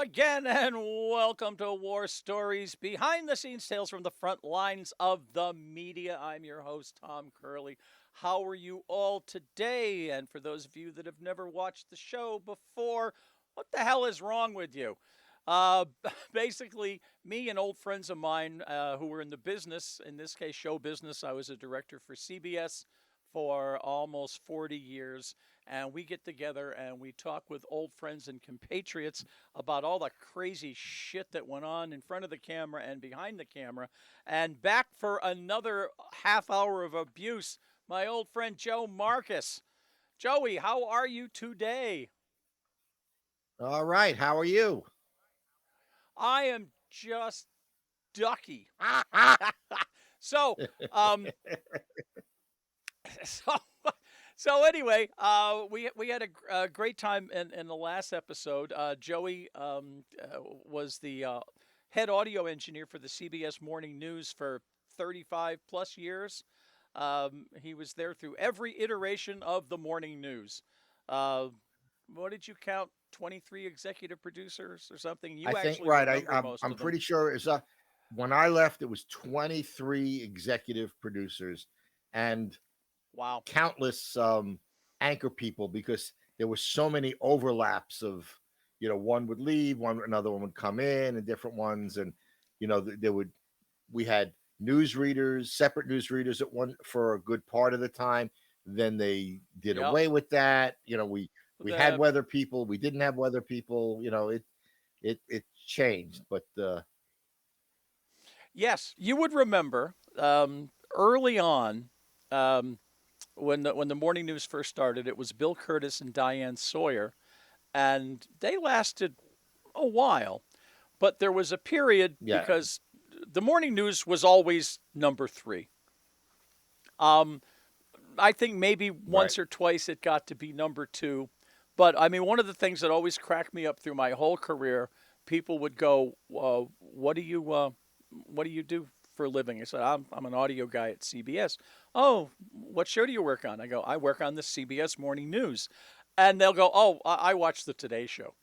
again, and welcome to War Stories, behind the scenes tales from the front lines of the media. I'm your host, Tom Curley. How are you all today? And for those of you that have never watched the show before, what the hell is wrong with you? Uh, Basically, me and old friends of mine who were in the business, in this case, show business. I was a director for CBS for almost 40 years, and we get together and we talk with old friends and compatriots about all the crazy shit that went on in front of the camera and behind the camera. And back for another half hour of abuse, my old friend Joe Marcus. Joey, how are you today? All right. How are you? I am just ducky. so, um, so, so anyway, we had a great time in the last episode. Joey was the head audio engineer for the CBS Morning News for 35 plus years. He was there through every iteration of the morning news. Uh, what did you count? 23 executive producers or something? I You think actually right. remember most I'm of them. pretty sure it's when I left, it was 23 executive producers and Wow. countless anchor people because there were so many overlaps of one would leave, another one would come in, and different ones, and there would we had newsreaders, separate newsreaders at one for a good part of the time. Then they did Yep. away with that. We had The weather people, we didn't have weather people. It changed, but Yes, you would remember early on um, when the morning news first started. It was Bill Curtis and Diane Sawyer, and they lasted a while. But there was a period yeah, because the morning news was always number three. Um, I think maybe right. once or twice it got to be number two. But I mean, one of the things that always cracked me up through my whole career, people would go, what do you do for a living?" I said, I'm an audio guy at CBS. "Oh, what show do you work on?" I go, "I work on the CBS Morning News." And they'll go, "Oh, I watch the Today Show,"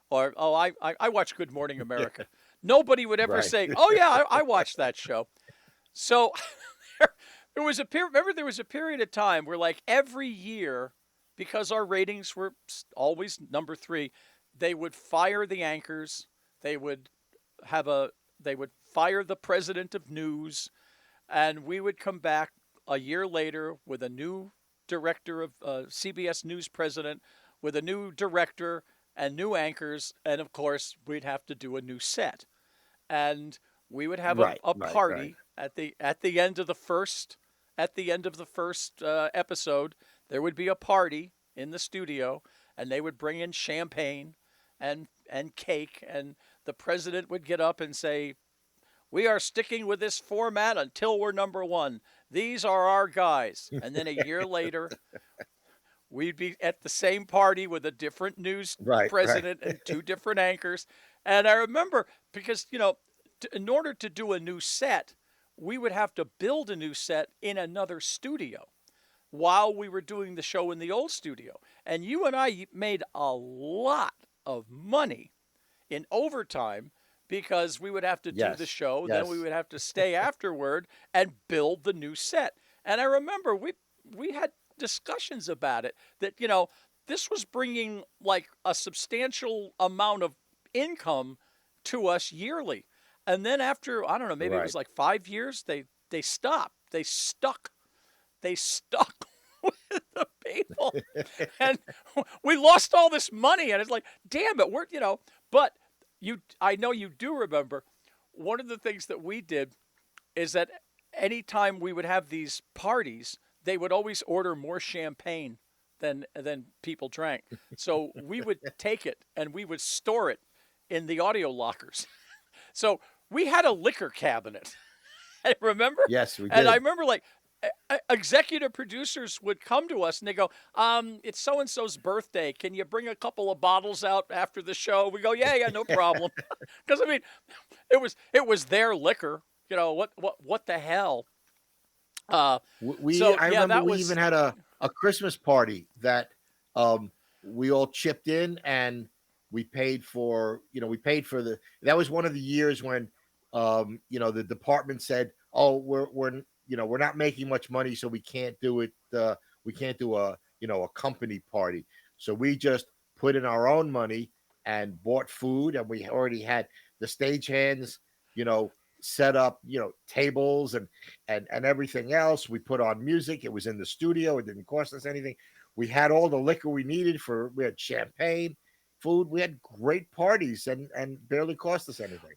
or "Oh, I watch Good Morning America." Nobody would ever Right. say, "Oh yeah, I watch that show." So there was a period. Remember, there was a period of time where, like, every year, because our ratings were always number three, they would fire the anchors. They would have a. They would fire the president of news, and we would come back a year later with a new director of CBS News president, with a new director and new anchors, and of course we'd have to do a new set, and we would have Right. a Right. Right. party at the end of the first episode. There would be a party in the studio, and they would bring in champagne and cake, and the president would get up and say, "We are sticking with this format until we're number one. These are our guys." And then a year later, we'd be at the same party with a different news Right. Right. president and two different anchors. And I remember because, in order to do a new set, we would have to build a new set in another studio while we were doing the show in the old studio. And you and I made a lot of money in overtime because we would have to do the Yes. show, then we Yes. would have to stay afterward and build the new set. And I remember we had discussions about it that this was bringing like a substantial amount of income to us yearly. And then after, I don't know, maybe it Right. was like 5 years, they stopped. They stuck with the people, and we lost all this money. And it's like, damn it, But I know you do remember. One of the things that we did is that anytime we would have these parties, they would always order more champagne than people drank. So we would take it and we would store it in the audio lockers. So we had a liquor cabinet. Remember? Yes, we And I did. remember, like, executive producers would come to us and they go, "It's so and so's birthday. Can you bring a couple of bottles out after the show?" We go, "Yeah, yeah, no problem." Because I mean, it was their liquor. What the hell? We So I yeah, remember that we even was. had a Christmas party that we all chipped in, and we paid for the. That was one of the years when, the department said, "Oh, we're not making much money, so we can't do it. We can't do a company party." So we just put in our own money and bought food, and we already had the stagehands, you know, set up, tables and everything else. We put on music. It was in the studio. It didn't cost us anything. We had all the liquor we needed for. We had champagne, food. We had great parties, and barely cost us anything.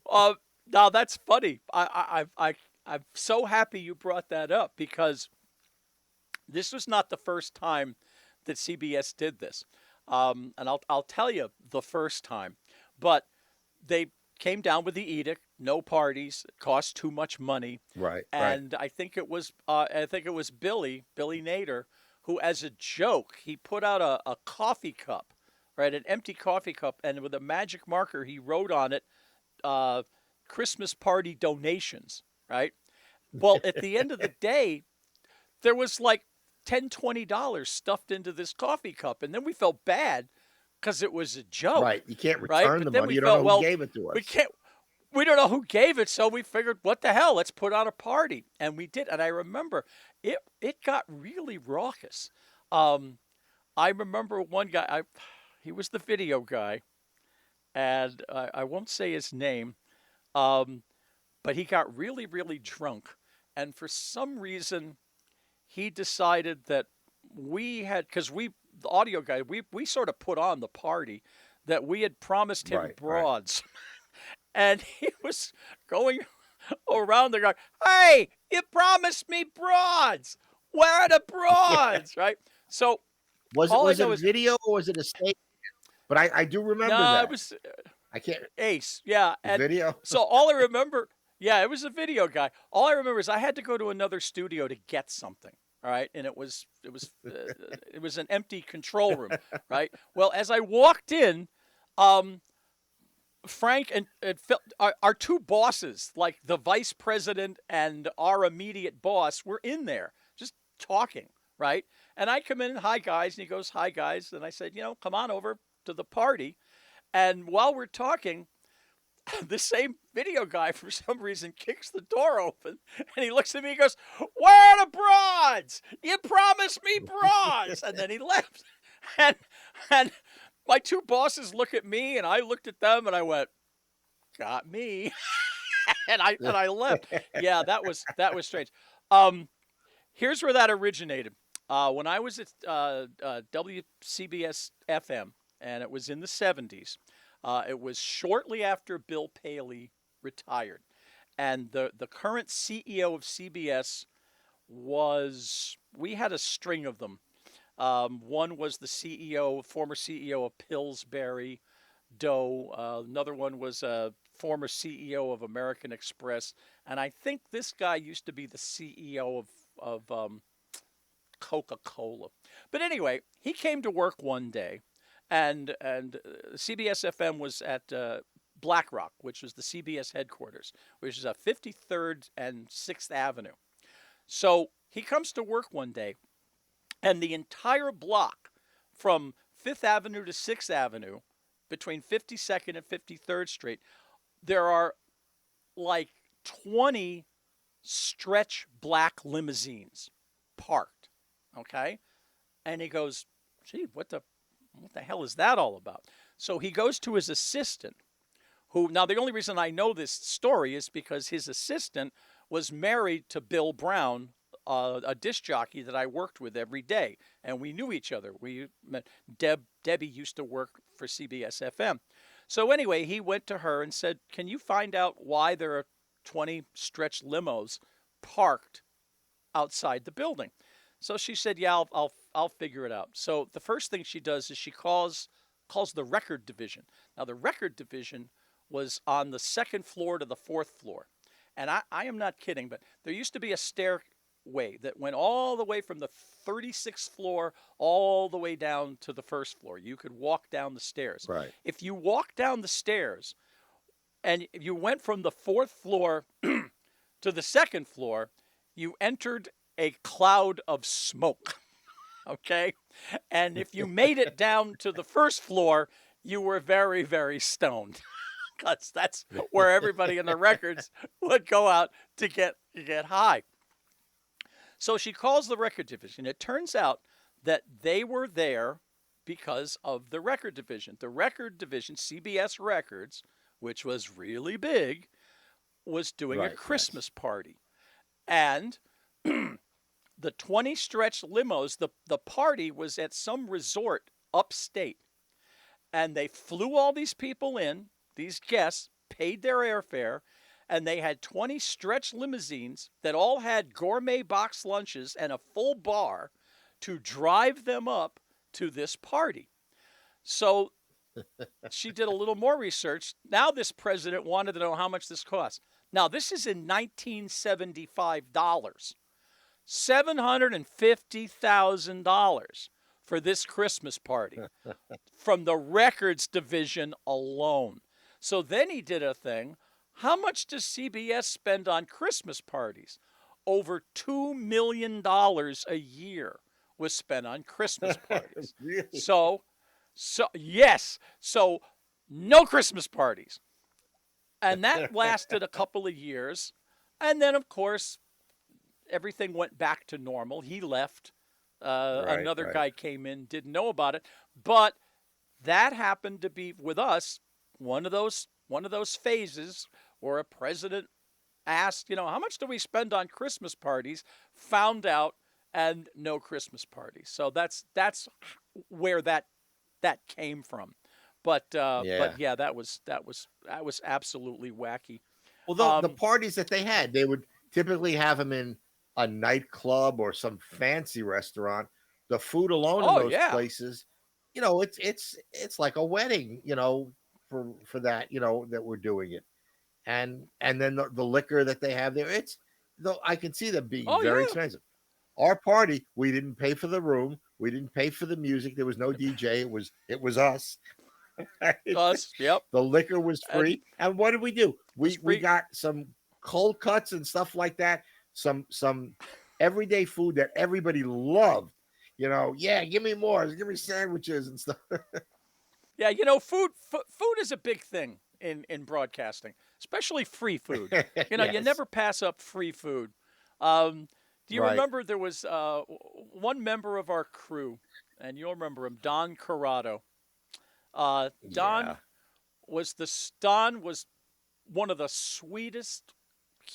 Uh, Now that's funny. I'm so happy you brought that up because this was not the first time that CBS did this. And I'll tell you the first time, but they came down with the edict: no parties, it cost too much money. Right, right, And I think it was Billy Nader, who, as a joke, he put out a coffee cup, right, an empty coffee cup, and with a magic marker he wrote on it, uh, "Christmas party donations." Right. Well, at the end of the day, there was like $10-$20 stuffed into this coffee cup, and then we felt bad because it was a joke, right. You can't right? return But the then money. we You don't know felt, who well, gave it to we us. can't we don't know who gave it, so we figured, what the hell, let's put on a party, and we did. And I remember it got really raucous. um I remember one guy, he was the video guy, and I won't say his name, um but he got really, really drunk, and for some reason he decided that we had, because the audio guy, we sort of put on the party, that we had promised him Right, right. broads. And he was going around the guy, "Hey, you promised me broads. Where are the Yeah. broads?" Right? So Was it all I was it know a is, video or was it a stage? But I do remember no, it that. was I can't Ace. Yeah. And video. so all I remember, yeah, it was a video guy. All I remember is I had to go to another studio to get something. All right. And it was an empty control room. Right. Well, as I walked in, um, Frank and Phil, our two bosses, like the vice president and our immediate boss, were in there just talking, right? And I come in, "Hi guys," and he goes, "Hi guys," and I said, "Come on over to the party." And while we're talking, the same video guy, for some reason, kicks the door open, and he looks at me and goes, "Where are the broads? You promised me broads." And then he left. And and my two bosses look at me, and I looked at them, and I went, "Got me." And I left. Yeah, that was strange. Um, Here's where that originated. When I was at WCBS FM, and it was in the 70s. It was shortly after Bill Paley retired, and the current CEO of CBS was, we had a string of them. One was the CEO, former CEO of Pillsbury Doe. Another one was a former CEO of American Express, and I think this guy used to be the CEO of Coca-Cola. But anyway, he came to work one day, and CBS FM was at Black Rock, which was the CBS headquarters, which is at 53rd and 6th Avenue. So he comes to work one day, and the entire block from 5th Avenue to 6th Avenue, between 52nd and 53rd Street, there are like 20 stretch black limousines parked. Okay? And he goes, "Gee, what the hell is that all about?" So he goes to his assistant, who, now the only reason I know this story is because his assistant was married to Bill Brown, a disc jockey that I worked with every day, and we knew each other. We met. Debbie used to work for CBS FM. So anyway, he went to her and said, "Can you find out why there are 20 stretch limos parked outside the building?" So she said, "Yeah, I'll figure it out." So the first thing she does is she calls the record division. Now the record division was on the second floor to the fourth floor, and I am not kidding, but there used to be a stairway that went all the way from the 36th floor all the way down to the first floor. You could walk down the stairs. Right. If you walk down the stairs and you went from the fourth floor to the second floor, you entered a cloud of smoke. Okay. And if you made it down to the first floor, you were very, very stoned because that's where everybody in the records would go out to get high. So she calls the record division. It turns out that they were there because of the record division. The record division, CBS Records, which was really big, was doing a Right. Yes. Christmas party. And the 20 stretch limos, the party was at some resort upstate. And they flew all these people in, these guests, paid their airfare, and they had 20 stretch limousines that all had gourmet box lunches and a full bar to drive them up to this party. So she did a little more research. Now, this president wanted to know how much this cost. Now, this is in 1975 dollars. $750,000 for this Christmas party from the records division alone. So then he did a thing. How much does CBS spend on Christmas parties? Over $2 million a year was spent on Christmas parties. Really? So yes, so no Christmas parties. And that lasted a couple of years. And then, of course, everything went back to normal. He left. Right. Another Right. guy came in, didn't know about it. But that happened to be with us one of those phases where a president asked, how much do we spend on Christmas parties? Found out, and no Christmas parties. So that's where that came from. But Yeah. yeah, that was absolutely wacky. Well, the Um, parties that they had, they would typically have them in a nightclub or some fancy restaurant. The food alone in oh those yeah, places, it's like a wedding, for that, that we're doing it. And then the liquor that they have there, it's though I can see them being oh very yeah. expensive. Our party, we didn't pay for the room, we didn't pay for the music. There was no DJ. It was us. Us, yep. The liquor was And free. And what did we do? was We free. got some cold cuts and stuff like that. Some everyday food that everybody loved. Yeah, give me more. Give me sandwiches and stuff. Yeah, food is a big thing in broadcasting, especially free food. You Yes. never pass up free food. Um, do you Right. remember there was one member of our crew, and you'll remember him, Don Corrado. Yeah. Don was one of the sweetest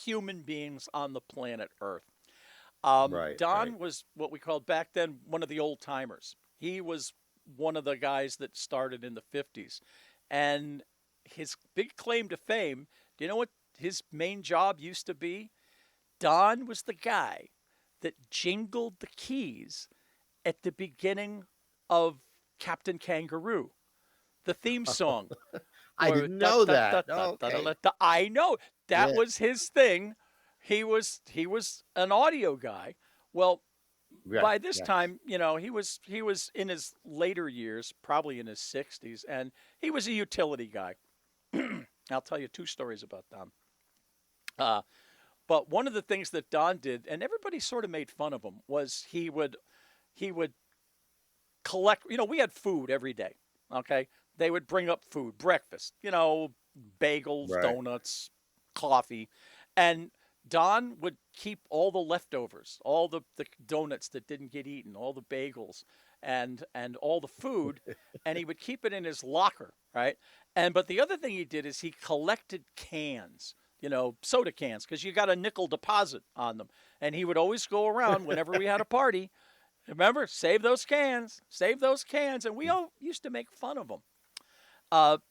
human beings on the planet Earth. Right. Right. Don was what we called back then one of the old timers. He was one of the guys that started in the 50s. And his big claim to fame, do you know what his main job used to be? Don was the guy that jingled the keys at the beginning of Captain Kangaroo, the theme song. I Or didn't da know da da that. da Oh, da da okay. da. I know that Yeah. was his thing. He was an audio guy. Well, Yeah. by this Yes. time, he was in his later years, probably in his 60s, and he was a utility guy. I'll tell you two stories about Don. Uh, but one of the things that Don did, and everybody sort of made fun of him, was he would collect. We had food every day. Okay, they would bring up food, breakfast. Bagels, Right. donuts, coffee, and Don would keep all the leftovers, all the donuts that didn't get eaten, all the bagels, and all the food, and he would keep it in his locker, right? But the other thing he did is he collected cans, soda cans, because you got a nickel deposit on them, and he would always go around whenever we had a party. Remember, save those cans, and we all used to make fun of him.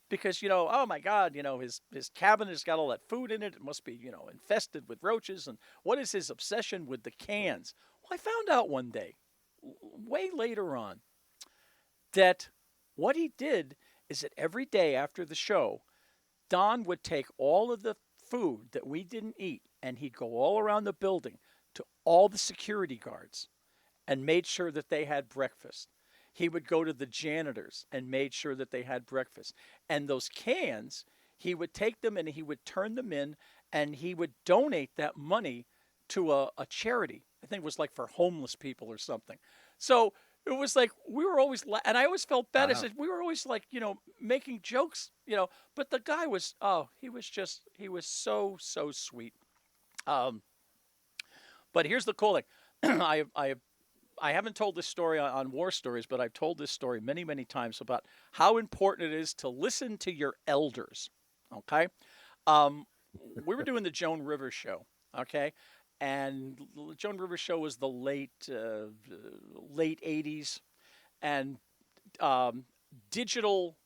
Because oh my God, his cabinet has got all that food in it. It must be infested with roaches. And what is his obsession with the cans? Well, I found out one day, way later on, that what he did is that every day after the show, Don would take all of the food that we didn't eat, and he'd go all around the building to all the security guards and made sure that they had breakfast. He would go to the janitors and made sure that they had breakfast. And those cans, he would take them and he would turn them in, and he would donate that money to a charity. I think it was like for homeless people or something. So it was like we were always, and I always felt bad. I Wow. said we were always like, making jokes, but the guy was, he was so sweet. Um, but here's the cool thing. I haven't told this story on War Stories, but I've told this story many, many times about how important it is to listen to your elders. Okay. Um, we were doing the Joan Rivers show. Okay. And Joan Rivers show was the late 80s, and um, digital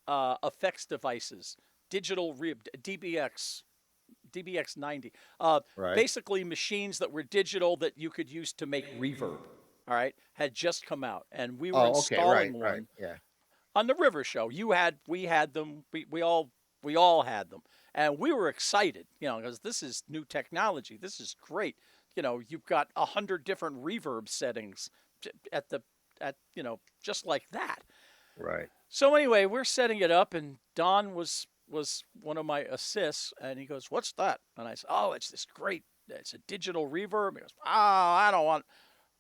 effects devices, digital DBX 90, Right. basically machines that were digital that you could use to make reverb. All right, had just come out, and we were Oh, okay. Right. installing Right. one Yeah. on the River Show. We had them. We all had them, and we were excited, because this is new technology. This is great. You've got 100 different reverb settings at the at just like that. Right. So anyway, we're setting it up, and Don was one of my assists, and he goes, "What's that?" And I said, "Oh, it's this great. It's a digital reverb." He goes, "Oh, I don't want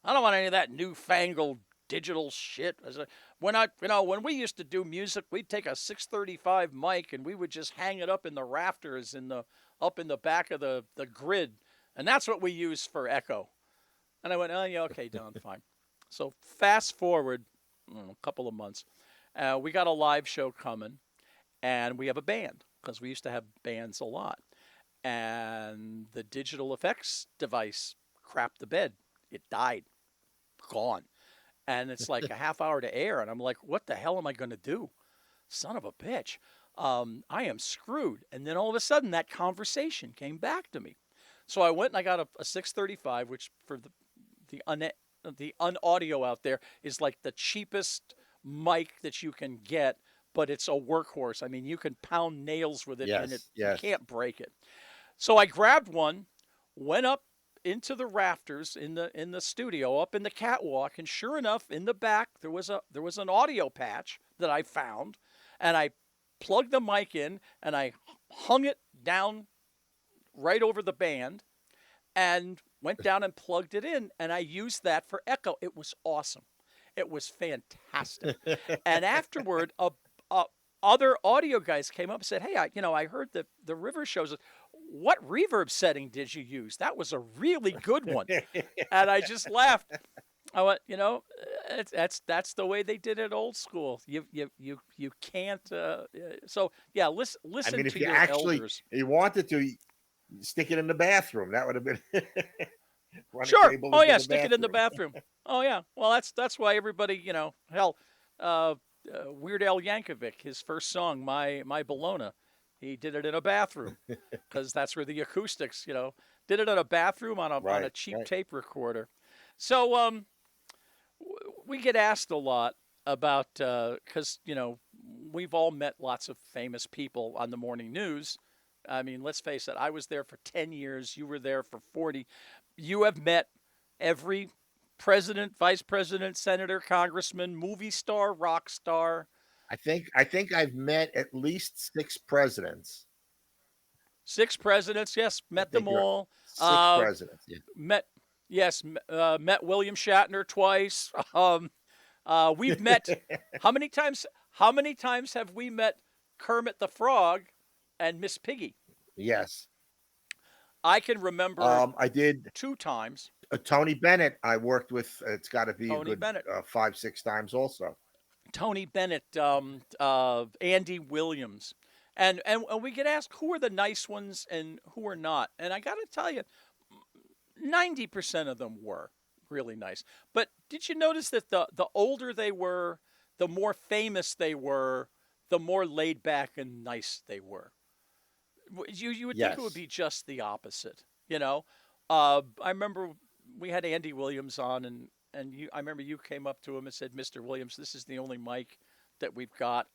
any of that newfangled digital shit." I said, when we used to do music, we'd take a 635 mic and we would just hang it up in the rafters up in the back of the grid, and that's what we use for echo. And I went, "Oh yeah, okay, Don, fine." So fast forward a couple of months, we got a live show coming, and we have a band because we used to have bands a lot. And the digital effects device crapped the bed. It died, gone. And it's like a half hour to air. And I'm like, what the hell am I going to do? Son of a bitch. I am screwed. And then all of a sudden, that conversation came back to me. So I went and I got a 635, which for the unaudio out there is like the cheapest mic that you can get, but it's a workhorse. I mean, you can pound nails with it, and Yes. you Yes. can't break it. So I grabbed one, went up into the rafters in the studio, up in the catwalk, and sure enough, in the back there was an audio patch that I found, and I plugged the mic in and I hung it down right over the band and went down and plugged it in, and I used that for echo. It was awesome. It was fantastic. And afterward, other audio guys came up and said, "Hey, I heard the River shows. What reverb setting did you use? That was a really good one." And I just laughed. I went, that's the way they did it old school. You can't. So yeah, I listen mean, if to you your actually elders. you wanted to stick it in the bathroom, that would have been run a Sure. cable Oh into yeah, the stick it in the bathroom. bathroom. Oh yeah. Well, that's why everybody, hell, uh, Weird Al Yankovic, his first song, My Bologna, he did it in a bathroom because that's where the acoustics, did it in a bathroom on a Right. cheap Right. tape recorder. So we get asked a lot about because we've all met lots of famous people on the morning news. I mean, let's face it, I was there for 10 years. You were there for 40. You have met every president, vice president, senator, congressman, movie star, rock star. I think I've met at least six presidents. Six presidents, yes, I met them think there are all. six Uh, presidents. Yeah. met, yes, met William Shatner twice. We've met, how many times? How many times have we met Kermit the Frog and Miss Piggy? Yes. I can remember I did 2 times. Tony Bennett. I worked with. It's got to be a Tony good Bennett, 5, 6 times also. Tony Bennett, Andy Williams, and we get asked who are the nice ones and who are not. And I got to tell you, 90% of them were really nice. But did you notice that the older they were, the more famous they were, the more laid back and nice they were? You would think it would Yes. be just the opposite, I remember we had Andy Williams on, and I remember you came up to him and said, "Mr. Williams, this is the only mic that we've got.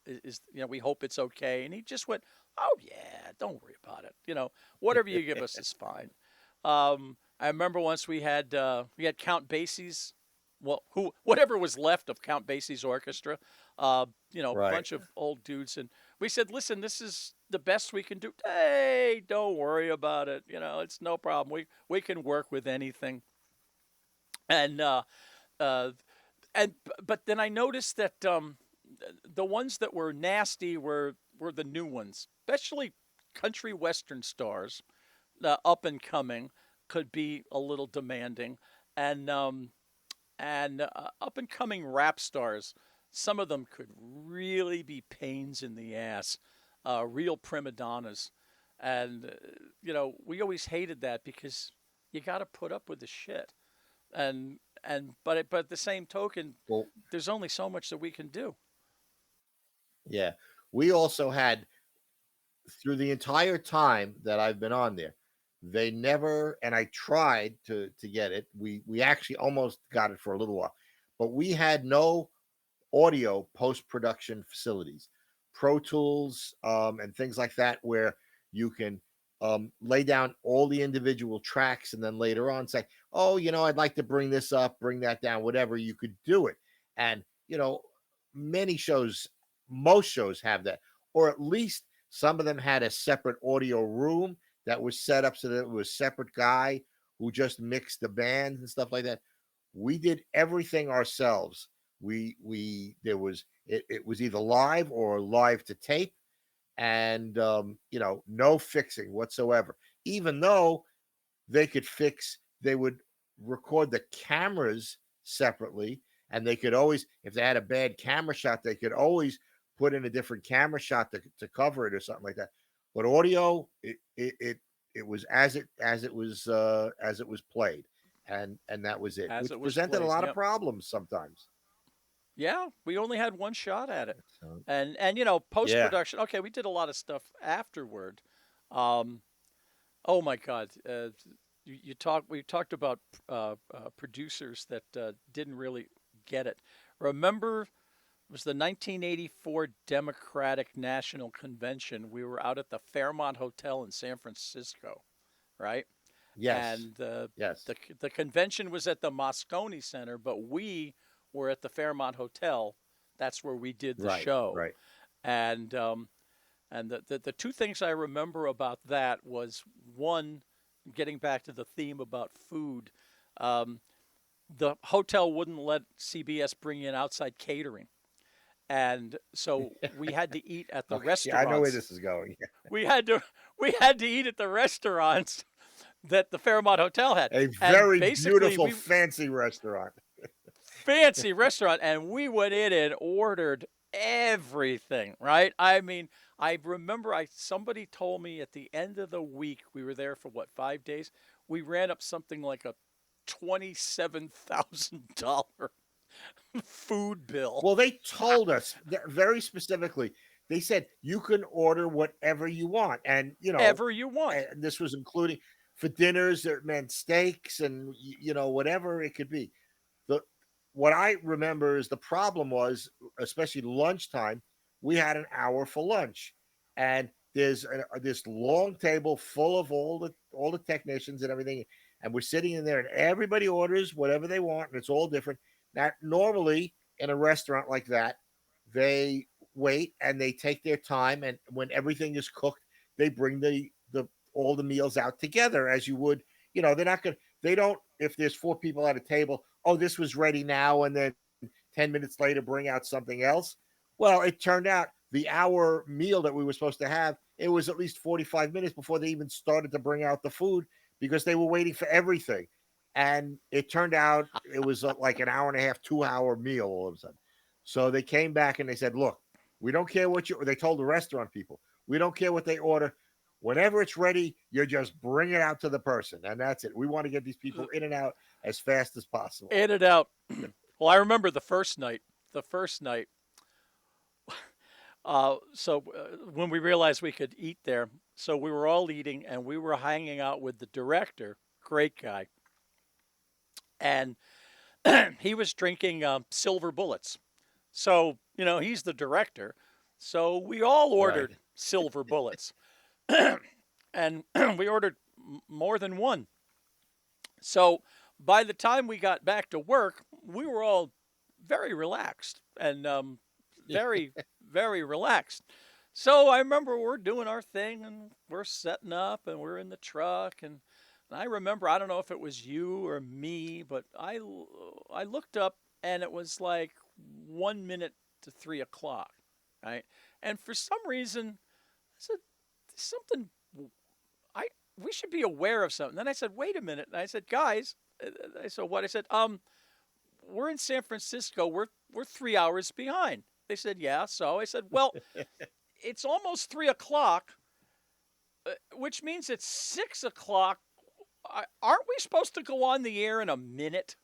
We hope it's okay." And he just went, "Oh yeah, don't worry about it. Whatever you give us is fine." I remember once we had Count Basie's, well, whatever was left of Count Basie's orchestra, Right. bunch of old dudes, and we said, "Listen, this is the best we can do." "Hey, don't worry about it. It's no problem. We can work with anything." And uh, But then I noticed that the ones that were nasty were the new ones, especially country western stars, up and coming, could be a little demanding, and up and coming rap stars. Some of them could really be pains in the ass, real prima donnas, and we always hated that because you got to put up with the shit, but at the same token, Well, there's only so much that we can do. yeah. We also had through the entire time that I've been on there, they never, and I tried to get it. We actually almost got it for a little while, but we had no audio post production facilities, Pro Tools, and things like that, where you can lay down all the individual tracks and then later on say, oh, I'd like to bring this up, bring that down, whatever. You could do it. And, many shows, most shows have that, or at least some of them had a separate audio room that was set up so that it was a separate guy who just mixed the bands and stuff like that. We did everything ourselves. We there was it was either live or live to tape, and no fixing whatsoever. Even though they would record the cameras separately, and they could always, if they had a bad camera shot, they could always put in a different camera shot to cover it or something like that. But audio, it was as it was played, and that was it, As it which was presented a played. lot of Yep. problems sometimes. Yeah, we only had one shot at it, So, and post yeah, production. Okay, we did a lot of stuff afterward. Um, oh my God, we talked about producers that didn't really get it. Remember, it was the 1984 Democratic National Convention. We were out at the Fairmont Hotel in San Francisco, right? yes, And the yes, the the convention was at the Moscone Center, but we were at the Fairmont Hotel. That's where we did the right, show. right. And the two things I remember about that was one, getting back to the theme about food. Um, the hotel wouldn't let CBS bring in outside catering, and so we had to eat at the Okay, yeah, I know where restaurants. this is going. We had to we had to eat at the restaurants that the Fairmont Hotel had, A and very basically beautiful, we fancy restaurant. fancy restaurant, and we went in and ordered everything, right? I mean, I remember I somebody told me at the end of the week, we were there for what, 5 days, we ran up something like a $27,000 food bill. Well, they told us very specifically. They said you can order whatever you want, and Ever you want. this was including for dinners. It meant steaks and whatever it could be. The What I remember is the problem was, especially lunchtime, we had an hour for lunch, and there's this long table full of all the technicians and everything, and we're sitting in there, and everybody orders whatever they want, and it's all different. Now, normally in a restaurant like that, they wait and they take their time, and when everything is cooked, they bring the all the meals out together as you would. They're not going. They don't. If there's four people at a table, oh, this was ready now, and then 10 minutes later, bring out something else. Well, it turned out the hour meal that we were supposed to have, it was at least 45 minutes before they even started to bring out the food because they were waiting for everything. And it turned out it was like an hour and a half, 2 hour meal all of a sudden. So they came back and they said, look, we don't care what they told the restaurant people, we don't care what they order. Whenever it's ready, you just bring it out to the person. And that's it. We want to get these people in and out as fast as possible. In and out. Well, I remember the first night. The first night, when we realized we could eat there, so we were all eating and we were hanging out with the director, great guy, and he was drinking silver bullets. So, he's the director. So we all Right. ordered silver bullets. And we ordered more than one. So by the time we got back to work, we were all very relaxed and very, very relaxed. So I remember we're doing our thing and we're setting up and we're in the truck. And I remember, I don't know if it was you or me, but I looked up and it was like 1 minute to 3 o'clock, right? And for some reason, I said something. I We should be aware of something. Then I said, wait a minute. And I said, guys, I said what? I said, we're in San Francisco. We're 3 hours behind. They said, yeah. So I said, well, it's almost 3 o'clock, which means it's 6 o'clock. Aren't we supposed to go on the air in a minute?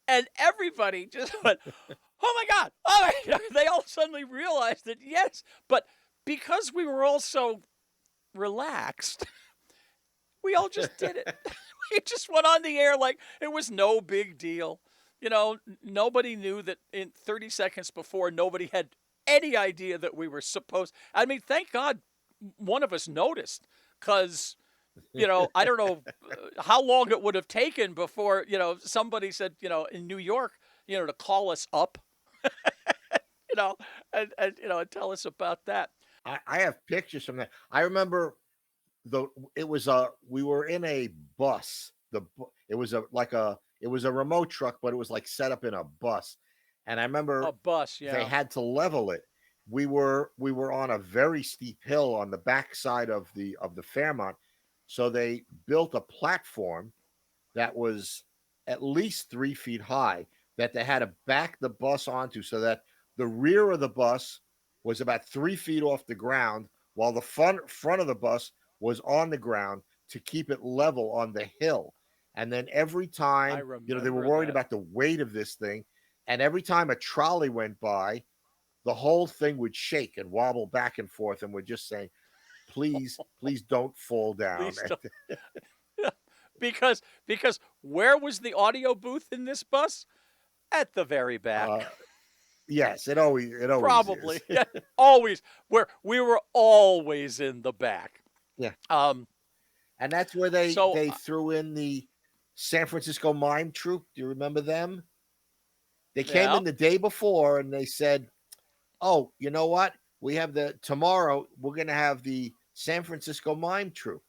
And everybody just went, "Oh my God!" Oh my God. They all suddenly realized that yes, but because we were all so relaxed, we all just did it. We just went on the air like it was no big deal. Nobody knew that in 30 seconds before, nobody had any idea that we were supposed. I mean, thank God one of us noticed because I don't know how long it would have taken before, somebody said, in New York, to call us up, you know, and tell us about that. I have pictures from that. I remember the it was a we were in a bus. It was a remote truck, but it was like set up in a bus. And I A remember bus, they yeah. had to level it. We were on a very steep hill on the backside of the Fairmont. So they built a platform that was at least 3 feet high that they had to back the bus onto so that the rear of the bus was about 3 feet off the ground while the front of the bus was on the ground to keep it level on the hill. And then every I time, they were remember worried that. about the weight of this thing. And every time a trolley went by, the whole thing would shake and wobble back and forth. And we're just saying, please, please don't fall down. Please don't. Because where was the audio booth in this bus? At the very back. uh, yes, it always Probably. is. Yeah, always. Where we were always in the back. Yeah. Um, And that's where they so they threw in the San Francisco Mime Troupe. Do you remember them? They came yeah, in the day before and they said, "Oh, you know what? We have tomorrow. We're going to have the San Francisco Mime Troupe."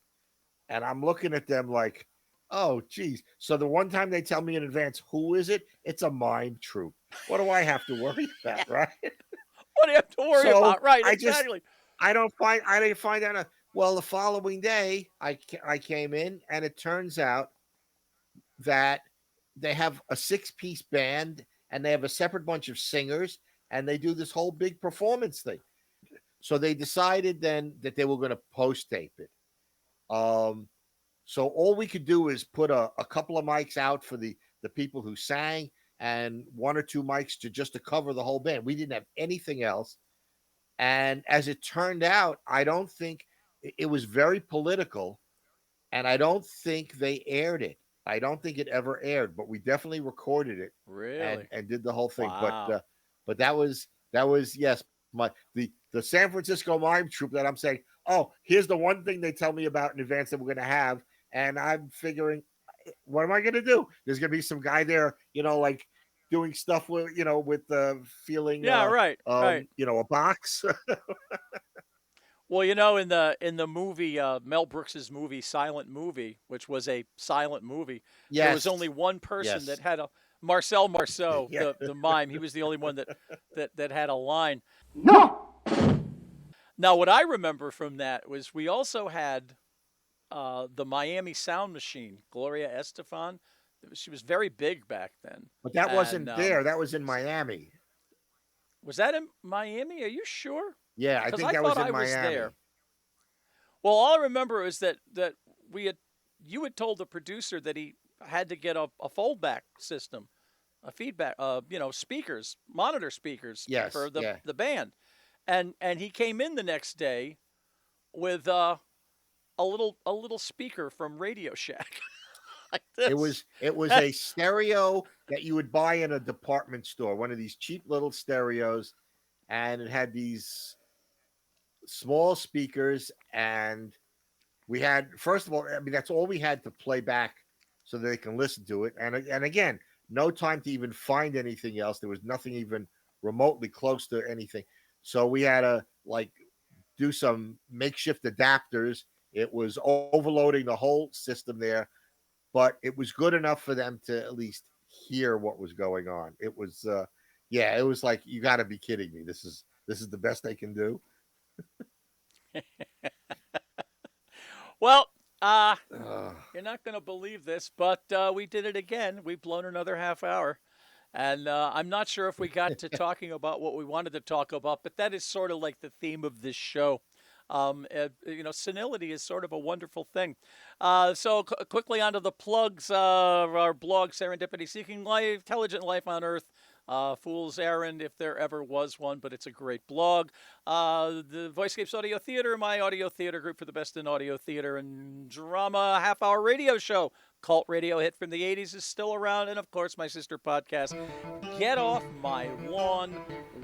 And I'm looking at them like, "Oh, geez." So the one time they tell me in advance, "Who is it?" It's a mime troupe. What do I have to worry about, right? what do you have to worry So about? Right, I just exactly. I didn't find out. Well, the following day, I came in, and it turns out that they have a six-piece band, and they have a separate bunch of singers, and they do this whole big performance thing. So they decided then that they were going to post tape it. Um, so all we could do is put a couple of mics out for the people who sang, and one or two mics to cover the whole band. We didn't have anything else. And as it turned out, I don't think it was very political, and I don't think they aired it. I don't think it ever aired, but we definitely recorded it and Really? did the whole thing. Wow. But that was yes, the San Francisco Mime Troupe that I'm saying. Oh, here's the one thing they tell me about in advance that we're going to have, and I'm figuring, what am I going to do? There's going to be some guy there, like doing stuff with feeling Yeah, right, right. a box. Well, in the movie Mel Brooks's movie Silent Movie, which was a silent movie, there was only Yes, one person that yes, had a Marcel Marceau, yeah. the mime. He was the only one that had a line. No! Now, what I remember from that was we also had the Miami Sound Machine, Gloria Estefan. She was very big back then. But that And wasn't there. That was in Miami. was that in Miami? Are you sure? Yeah, I Because think I that thought was in I was there. Miami. Well, all I remember is that we had you had told the producer that he had to get a foldback system, a feedback, speakers, monitor speakers Yes, for yeah. the band, and he came in the next day with a little speaker from Radio Shack like It this. was it was a stereo that you would buy in a department store, one of these cheap little stereos, and it had these small speakers, and we had, first of all, I mean, that's all we had to play back so that they can listen to it. And again, no time to even find anything else. There was nothing even remotely close to anything. So we had to like do some makeshift adapters. It was overloading the whole system there, but it was good enough for them to at least hear what was going on. It was yeah, it was like, you got to be kidding me. This is the best they can do. Well, Uh, you're not going to believe this, but we did it again. We've blown another half hour. And I'm not sure if we got to talking about what we wanted to talk about, but that is sort of like the theme of this show. Senility is sort of a wonderful thing. Quickly onto the plugs of our blog, Serendipity Seeking Life, Intelligent Life on Earth. Fool's Errand, if there ever was one, but it's a great blog. The Voicescapes Audio Theater, my audio theater group for the best in audio theater and drama, half-hour radio show. Cult radio hit from the 80s is still around. And, of course, my sister podcast, Get Off My Lawn,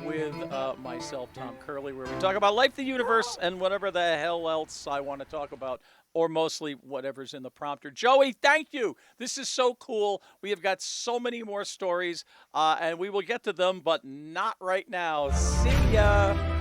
with myself, Tom Curley, where we talk about life, the universe, and whatever the hell else I want to talk about, or mostly whatever's in the prompter. Joey, thank you. This is so cool. We have got so many more stories, and we will get to them, but not right now. See ya.